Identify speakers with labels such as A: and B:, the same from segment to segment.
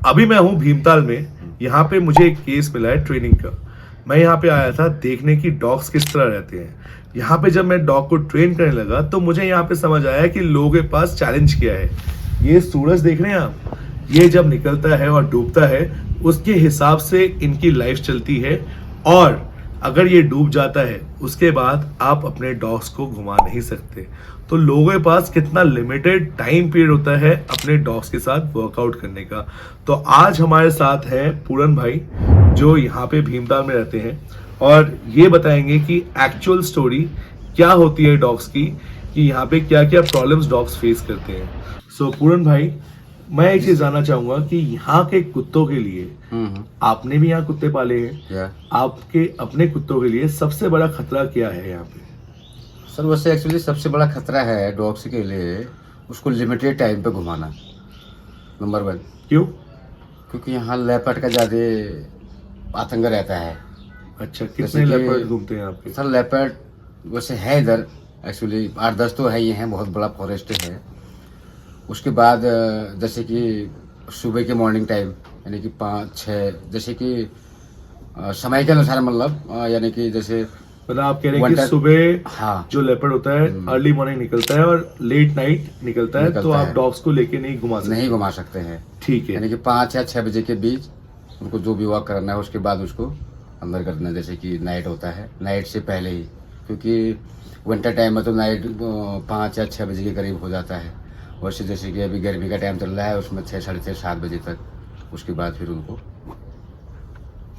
A: अभी मैं हूँ भीमताल में। यहाँ पे मुझे एक केस मिला है ट्रेनिंग का। मैं यहाँ पे आया था देखने की डॉग्स किस तरह रहते हैं। यहाँ पे जब मैं डॉग को ट्रेन करने लगा तो मुझे यहाँ पे समझ आया कि लोगों के पास चैलेंज क्या है। ये सूरज देख रहे हैं आप, ये जब निकलता है और डूबता है उसके हिसाब से इनकी लाइफ चलती है, और अगर ये डूब जाता है उसके बाद आप अपने डॉग्स को घुमा नहीं सकते। तो लोगों के पास कितना लिमिटेड टाइम पीरियड होता है अपने डॉग्स के साथ वर्कआउट करने का। तो आज हमारे साथ है पूरन भाई जो यहाँ पे भीमताल में रहते हैं, और ये बताएंगे कि एक्चुअल स्टोरी क्या होती है डॉग्स की, कि यहाँ पे क्या क्या प्रॉब्लम्स डॉग्स फेस करते हैं। सो पूरन भाई, मैं एक चीज जानना चाहूंगा कि यहाँ के कुत्तों के लिए, आपने भी यहाँ कुत्ते पाले हैं, आपके अपने कुत्तों के लिए सबसे बड़ा खतरा क्या है यहाँ पे?
B: सर वैसे एक्चुअली सबसे बड़ा खतरा है डॉग्स के लिए उसको लिमिटेड टाइम पे घुमाना, नंबर 1।
A: क्यों?
B: क्योंकि यहाँ लेपर्ड का ज़्यादा आतंक रहता है।
A: अच्छा, कितने लेपर्ड घूमते हैं यहाँ पे?
B: सर लेपर्ड वैसे है इधर एक्चुअली 8-10 तो है, ये है, बहुत बड़ा फॉरेस्ट है। उसके बाद जैसे कि सुबह के मॉर्निंग टाइम यानी कि 5-6, जैसे कि समय के अनुसार, मतलब यानी कि जैसे
A: मतलब आप कह रहे हैं कि सुबह
B: हाँ
A: जो लेपर्ड होता है अर्ली मॉर्निंग निकलता है और लेट नाइट निकलता है, तो आप डॉग्स को लेके नहीं घुमा सकते
B: हैं।
A: ठीक है,
B: यानी कि 5 या 6 बजे के बीच उनको जो भी वॉक करना है उसके बाद उसको अंदर करना है, जैसे कि नाइट होता है, नाइट से पहले ही, क्योंकि विंटर टाइम में तो नाइट 5 या 6 बजे के करीब हो जाता है। वैसे जैसे कि अभी गर्मी का टाइम चल रहा है उसमें 6, साढ़े 6, 7 बजे तक, उसके बाद फिर उनको।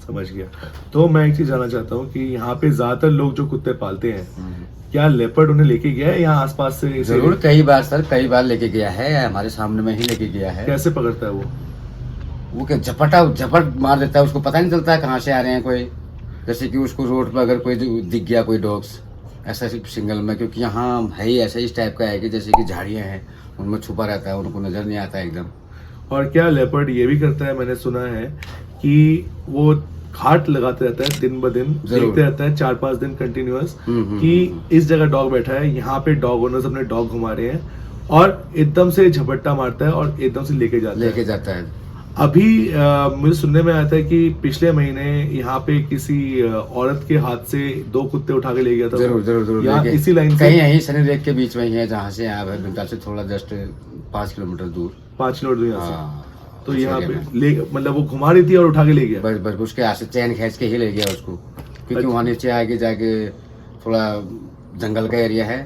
A: समझ गया। तो मैं एक चीज जानना चाहता हूँ कि यहाँ पे ज्यादातर लोग जो कुत्ते पालते हैं, क्या लेपर्ड उन्हें लेके गया है यहाँ आसपास से?
B: जरूर, कई बार सर, कई बार लेके गया है, हमारे सामने में ही लेके गया है।
A: कैसे पकड़ता है
B: वो क्या झपट मार देता है, उसको पता नहीं चलता है कहाँ से आ रहे हैं कोई। जैसे कि उसको रोड पर अगर कोई दिख गया कोई डॉग्स ऐसा सिंगल में, क्योंकि यहाँ है ही ऐसा इस टाइप का है कि जैसे कि झाड़ियाँ हैं उनमें छुपा रहता है, उनको नजर नहीं आता है एकदम।
A: और क्या लेपर्ड ये भी करता है, मैंने सुना है कि वो घाट लगाते रहता है दिन ब दिन, देखते रहता है 4-5 दिन कंटिन्यूअस कि इस जगह डॉग बैठा है, यहाँ पे डॉग ओनर्स अपने डॉग घुमा रहे हैं, और एकदम से झपट्टा मारता है और एकदम से लेके जाता है। अभी मुझे सुनने में आया था कि पिछले महीने यहाँ पे किसी औरत के हाथ से 2 कुत्ते उठा के ले गया था।
B: जरूर
A: यहाँ इसी लाइन से
B: कहीं यहीं शनि लेक के बीच में ही है, जहाँ से यहाँ भीमताल से थोड़ा जस्ट 5 किलोमीटर दूर।
A: 5 किलोमीटर यहाँ से। तो यहाँ पे ले, मतलब वो घुमा रही थी और उठा के ले गया?
B: बस उसके हाथ से चैन खींच के ही ले गया उसको, क्योंकि वहाँ नीचे आगे जाके थोड़ा जंगल का एरिया है,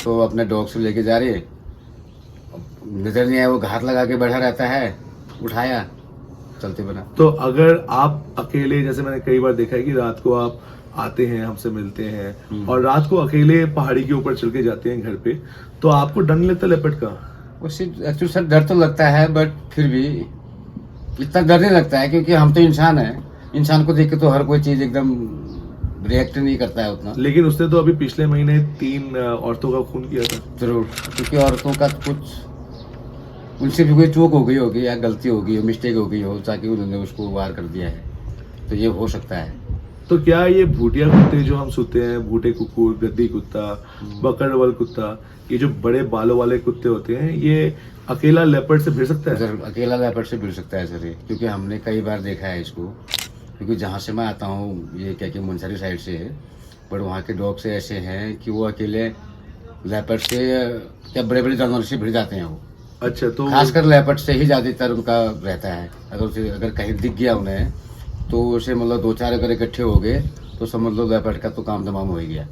B: तो अपने डॉग से लेके जा रही है, नजर नहीं आया, वो घाट लगा के बैठा रहता है, उठाया, चलते बना।
A: तो अगर आप अकेले, जैसे मैंने कई बार देखा है कि रात को आप आते हैं, हमसे मिलते हैं, और रात को अकेले पहाड़ी के ऊपर चल के जाते हैं घर पे, तो आपको डर नहीं लगता लेपर्ड का?
B: एक्चुअली सर डर तो लगता है, बट फिर भी इतना डर नहीं लगता है, क्योंकि हम तो इंसान हैं, इंसान को देख के तो हर कोई चीज एकदम रिएक्ट नहीं करता है उतना।
A: लेकिन उसने तो अभी पिछले महीने 3 औरतों का खून किया था।
B: जरूर, क्योंकि औरतों का कुछ उनसे भी कोई चूक हो गई होगी या गलती हो गई हो, मिस्टेक हो गई हो, ताकि उन्होंने उसको वार कर दिया है, तो ये हो सकता है।
A: तो क्या ये भूटिया कुत्ते जो हम सुनते हैं, भूटे कुकुर, गद्दी कुत्ता, बकरवाल कुत्ता, ये जो बड़े बालों वाले कुत्ते होते हैं, ये अकेला लेपर्ड से भिड़ सकता है?
B: सर अकेला लेपर्ड से भिड़ सकता है सर, क्योंकि हमने कई बार देखा है इसको, क्योंकि जहाँ से मैं आता हूँ ये क्या कि मुंसरी साइड से है, बट वहाँ के डॉग से ऐसे हैं कि वो अकेले लेपर्ड से या बड़े बड़े जानवर से भिड़ जाते हैं वो।
A: अच्छा, तो
B: खासकर लेपर्ड से ही ज्यादातर उनका रहता है। अगर कहीं दिख गया उन्हें तो उसे मतलब 2-4 अगर इकट्ठे हो गए तो समझ लो लेपर्ड का तो काम तमाम हो गया।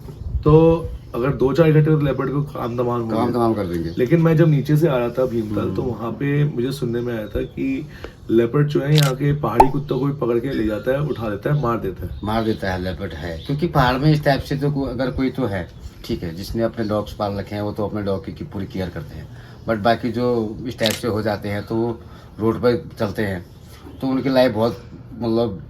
A: तो अगर 2-4 इकट्ठे तो लेपर्ड को काम तमाम
B: कर देंगे।
A: लेकिन मैं जब नीचे से आ रहा था भीमताल, तो वहाँ पे मुझे सुनने में आया था कि लेपर्ड जो है यहाँ के पहाड़ी कुत्तों को भी पकड़ के ले जाता है, उठा देता है, मार देता है लेपर्ड है, क्योंकि पहाड़ में इस टाइप से तो अगर कोई तो है, ठीक है, जिसने अपने डॉग्स पाल रखे हैं वो तो अपने डॉग की पूरी केयर करते हैं, बट बाकी जो इस टाइप से हो जाते हैं तो वो रोड पर चलते हैं, तो उनकी लाइफ बहुत मतलब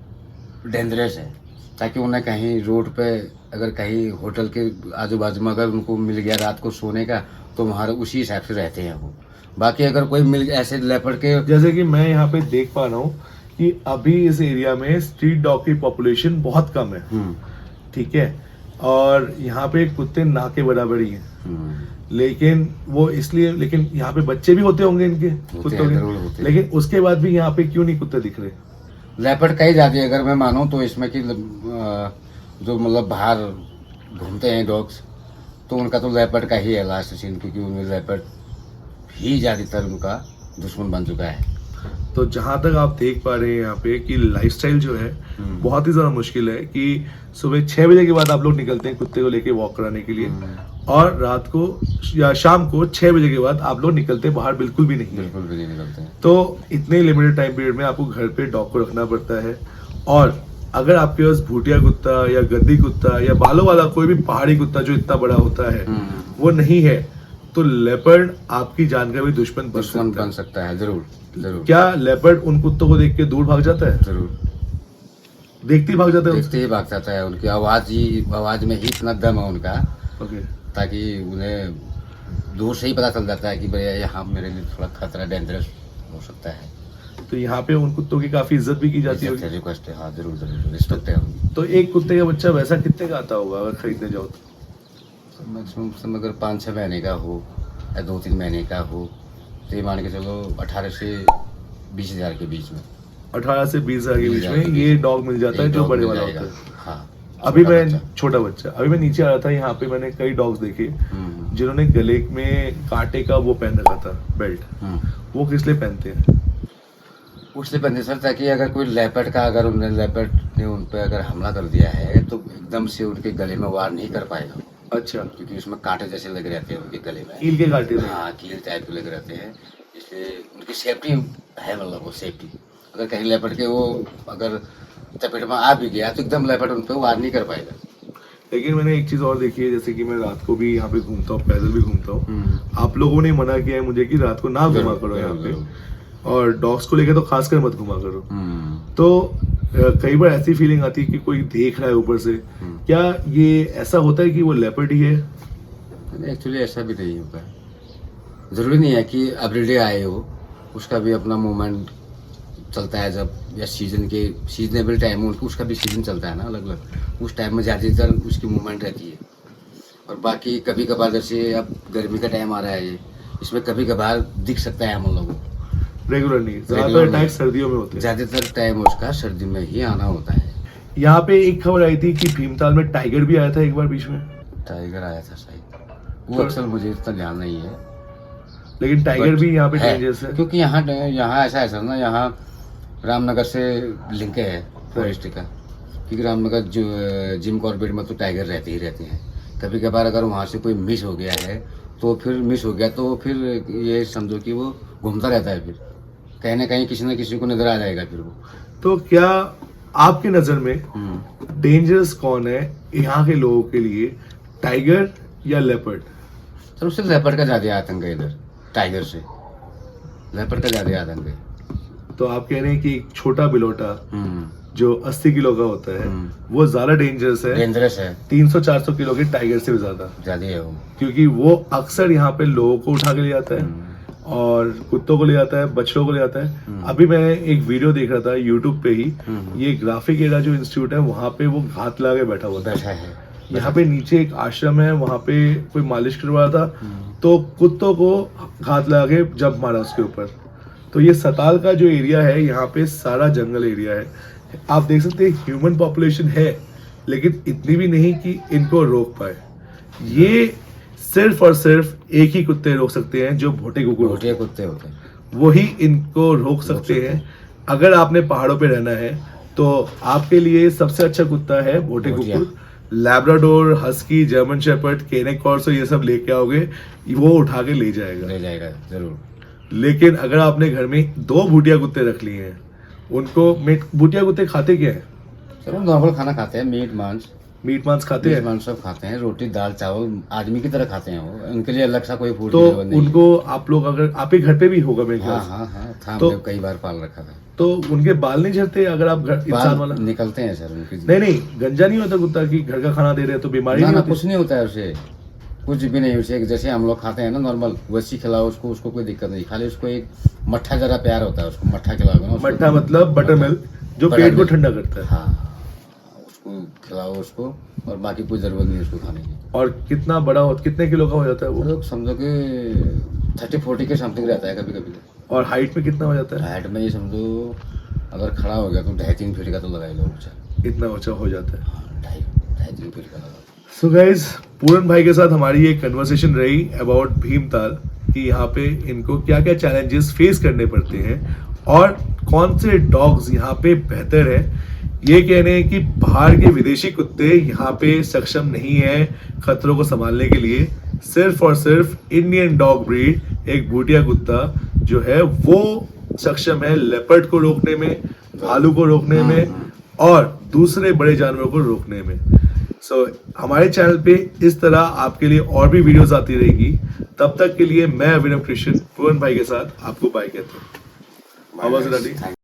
A: डेंजरस है, ताकि उन्हें कहीं रोड पे अगर कहीं होटल के आजू बाजू में अगर उनको मिल गया रात को सोने का, तो वहाँ उसी हिसाब से रहते हैं वो। बाकी अगर कोई मिल ऐसे लेपर्ड के, जैसे कि मैं यहाँ पे देख पा रहा हूँ कि अभी इस एरिया में स्ट्रीट डॉग की पॉपुलेशन बहुत कम है, ठीक है, और यहाँ पे कुत्ते ना के बराबर ही हैं। लेकिन वो इसलिए, लेकिन यहाँ पे बच्चे भी होते होंगे इनके कुत्तों
B: हैं, जरूर होते
A: के,
B: हैं।
A: लेकिन उसके बाद भी यहाँ पे क्यों नहीं कुत्ते दिख रहे?
B: लेपर्ड का ही ज़्यादा है, अगर मैं मानूँ तो इसमें कि जो मतलब बाहर घूमते हैं डॉग्स, तो उनका तो लेपर्ड का ही है लास्ट सीन, क्योंकि उनमें लेपर्ड ही ज़्यादातर उनका दुश्मन बन चुका है।
A: तो जहां तक आप देख पा रहे हैं यहाँ पे कि लाइफस्टाइल जो है बहुत ही ज़्यादा मुश्किल है कि सुबह 6 बजे के बाद आप लोग निकलते हैं कुत्ते को लेके वॉक कराने के लिए, और रात को या शाम को 6 बजे के बाद आप लोग निकलते बाहर बिल्कुल भी नहीं है।
B: बिल्कुल भी नहीं निकलते हैं।
A: तो इतने लिमिटेड टाइम पीरियड में आपको घर पे डॉग को रखना पड़ता है, और अगर आपके पास भूटिया कुत्ता या गद्दी कुत्ता या बालों वाला कोई भी पहाड़ी कुत्ता जो इतना बड़ा होता है वो नहीं है, तो लेपर्ड आपकी जान का भी दुश्मन
B: बन सकता है। जरूर जरूर।
A: क्या लेपर्ड उन कुत्तों को देख के दूर भाग जाता है?
B: जरूर
A: देखते ही भाग जाता है
B: देखते ही भाग जाता है। उनकी आवाज में ही इतना दम है उनका,
A: ओके।
B: ताकि उन्हें दूर से ही पता चल जाता है कि भैया यहाँ मेरे लिए थोड़ा खतरा, डेंजरस हो सकता है।
A: तो यहाँ पे उन कुत्तों की काफी इज्जत भी की जाती है।
B: रिक्वेस्ट है, हाँ जरूर जरूर, रिस्पेक्ट है उनकी।
A: तो एक कुत्ते का बच्चा वैसा कितने का आता होगा अगर खरीदने जाओ तो?
B: मैक्सिमम अगर 5-6 महीने का हो या 2-3 महीने का हो, तो ये मान के चलो 18 से 20 हज़ार के बीच में।
A: 18 से 20 हज़ार के बीच में ये डॉग मिल जाता है जो बड़े वाला होता है।
B: हाँ।
A: अभी मैं छोटा बच्चा, अभी मैं नीचे आ रहा था, यहाँ पे मैंने कई डॉग्स देखे जिन्होंने गले में कांटे का वो पहन रखा था, बेल्ट। वो किस लिए पहनते हैं?
B: उसलिए पहनते सर, ताकि अगर कोई लेपर्ड ने उन पर अगर हमला कर दिया है तो एकदम से उनके गले में वार नहीं कर पाएगा।
A: अच्छा,
B: क्योंकि उसमें कांटे जैसे लगे रहते हैं उनके गले में,
A: कील के कांटे।
B: हाँ, कील टाइप के लगे रहते हैं, इसलिए उनकी सेफ्टी है, मतलब वो सेफ्टी। अगर कहीं लेपर्ड के वो अगर चपेट में आ भी गया तो एकदम लेपर्ड उन पर वार नहीं कर पाएगा।
A: लेकिन मैंने एक चीज और देखी है, जैसे कि मैं रात को भी यहाँ पे घूमता हूँ, पैदल भी घूमता हूँ, आप लोगों ने मना किया है मुझे कि रात को ना घुमा करो यहाँ पे, और डॉग्स को लेकर तो खासकर मत घुमा करो। तो कई बार ऐसी फीलिंग आती है कि कोई देख रहा है ऊपर से। क्या ये ऐसा होता है कि वो लेपर्ड ही है?
B: एक्चुअली ऐसा भी नहीं होता है, जरूरी नहीं है कि एवरीडे आए हो, उसका भी अपना मूवमेंट चलता है। जब या सीजनेबल टाइम हो, उसका भी सीजन चलता है ना अलग अलग, उस टाइम में ज़्यादातर उसकी मूवमेंट रहती है। और बाकी कभी कभार, जैसे अब गर्मी का टाइम आ रहा है, इसमें कभी कभार दिख सकता है हम लोगों को,
A: रेगुलर नहीं। ज़्यादातर अटैक सर्दियों में होते हैं,
B: ज़्यादातर टाइम उसका सर्दी में ही आना होता है।
A: यहाँ पे एक खबर आई थी कि भीमताल में टाइगर भी आया था एक बार बीच में।
B: टाइगर आया था शायद, वो अक्सर मुझे इतना ध्यान नहीं है,
A: लेकिन टाइगर भी यहाँ पे डेंजरस है।
B: क्योंकि यहाँ ऐसा है सर ना, यहाँ रामनगर से लिंक है फॉरेस्ट का, क्योंकि रामनगर जो जिम कॉर्बेट में तो टाइगर रहते ही रहते हैं। कभी कभार अगर वहाँ से कोई मिस हो गया तो फिर ये समझो कि वो घूमता रहता है, फिर कहीं ना कहीं किसी न किसी को नजर आ जाएगा फिर वो।
A: तो क्या आपकी नज़र में डेंजरस कौन है यहाँ के लोगों के लिए, टाइगर या लेपर्ड?
B: सर उससे लेपर्ड का ज़्यादा आतंक है इधर, टाइगर से लेपर्ड का ज़्यादा आतंक है।
A: तो आप कह रहे हैं कि एक छोटा बिलोटा जो 80 किलो का होता है वो ज्यादा डेंजरस है 300-400 किलो के टाइगर से भी ज्यादा
B: है वो,
A: क्योंकि वो अक्सर यहाँ पे लोगों को उठा के ले जाता है और कुत्तों को ले जाता है, बच्चों को ले जाता है। अभी मैं एक वीडियो देख रहा था यूट्यूब पे ही, ये ग्राफिक एरा जो इंस्टीट्यूट है वहाँ पे वो घात लगा के बैठा हुआ था। यहाँ पे नीचे एक आश्रम है, वहाँ पे कोई मालिश करवा रहा था तो कुत्तों को घात लगा के जंप मारा उसके ऊपर। तो ये सताल का जो एरिया है यहाँ पे सारा जंगल एरिया है। आप देख सकते हैं ह्यूमन पॉपुलेशन है लेकिन इतनी भी नहीं कि इनको रोक पाए। ये सिर्फ और सिर्फ एक ही कुत्ते रोक सकते हैं जो भोटे कुत्ते होते हैं, वही इनको रोक सकते हैं। अगर आपने पहाड़ों पे रहना है तो आपके लिए सबसे अच्छा कुत्ता है भोटे कुकुर। Labrador, husky, German shepherd, केनेक Corso ये सब लेके आओगे, वो उठा के ले जाएगा
B: जरूर।
A: लेकिन अगर आपने घर में 2 भूटिया कुत्ते रख लिए हैं, उनको भूटिया कुत्ते खाते क्या है?
B: चलो नॉर्मल खाना खाते हैं, मीट मांस खाते हैं, सब खाते हैं, रोटी दाल चावल आदमी की तरह खाते हैं वो, उनके लिए अलग सा कोई फूड
A: तो उनको आप लोग, अगर आपके घर पे भी होगा मेरे ख्याल से,
B: हाँ, तो कई बार पाल रखा था,
A: तो उनके बाल नहीं झड़ते? अगर आप घर इंसान वाला
B: निकलते हैं सर उनकी।
A: नहीं, गंजा नहीं होता कुत्ता कि घर का खाना दे रहे हैं तो बीमारी नहीं होती?
B: कुछ नहीं होता है उसे, कुछ भी नहीं। उसे जैसे हम लोग खाते हैं ना नॉर्मल, वैसी खिलाओ उसको कोई दिक्कत नहीं। खाली उसको एक मट्ठा जरा प्यार होता है, उसको मट्ठा खिलाओगे ना।
A: मट्ठा मतलब बटर मिल्क जो पेट को ठंडा करता है।
B: हाँ, उसको खिलाओ उसको, और बाकी कोई ज़रूरत नहीं है उसको खाने की।
A: और कितना बड़ा हो, कितने किलो का हो जाता है वो?
B: मतलब समझो कि 30-40 के समथिंग रहता है कभी कभी।
A: और हाइट में कितना हो जाता है?
B: हाइट में ये समझो अगर खड़ा हो गया तो 2.5-3 फीट का तो लगा ही लो ऊंचा।
A: इतना ऊंचा हो जाता है।
B: हाँ, 2.5-3 फीट का लगा।
A: सो गाइज, पूरन भाई के साथ हमारी ये कन्वर्सेशन रही अबाउट भीमताल कि यहाँ पे इनको क्या क्या चैलेंजेस फेस करने पड़ते हैं और कौन से डॉग्स यहाँ पे बेहतर है। ये कहने हैं कि बाहर के विदेशी कुत्ते यहाँ पे सक्षम नहीं है खतरों को संभालने के लिए। सिर्फ और सिर्फ इंडियन डॉग ब्रीड, एक भूटिया कुत्ता जो है वो सक्षम है लेपर्ड को रोकने में, भालू को रोकने में और दूसरे बड़े जानवरों को रोकने में। सो हमारे चैनल पे इस तरह आपके लिए और भी वीडियोस आती रहेगी। तब तक के लिए मैं अभिनव कृष्ण पूरन भाई के साथ आपको बाय कहता हूँ। आवाज
B: Bye, guys.
A: रेडी?
B: Thank